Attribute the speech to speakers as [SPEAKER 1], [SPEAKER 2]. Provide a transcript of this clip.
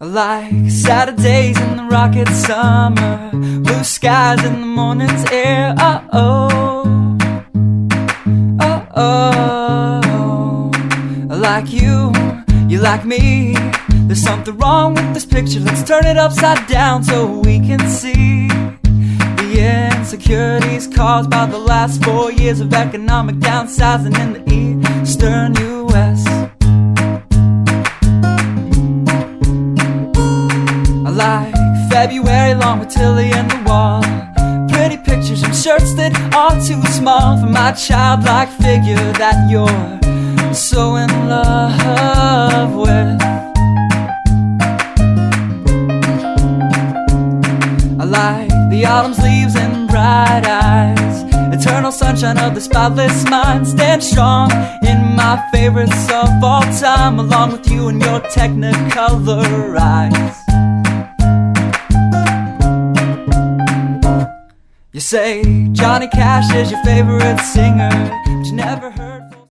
[SPEAKER 1] I like Saturdays in the rocket summer, blue skies in the morning's air. Oh, I like you like me. There's something wrong with this picture. Let's turn it upside down so we can see the insecurities caused by the last 4 years of economic downsizing in the eastern U.S. I like February long with Tilly and the wall, pretty pictures and shirts that are too small for my childlike figure that you're so in love with. I like the autumn's leaves and bright eyes, eternal sunshine of the spotless mind. Stand strong in my favorites of all time, along with you and your technicolor eyes. You say Johnny Cash is your favorite singer, but you never heard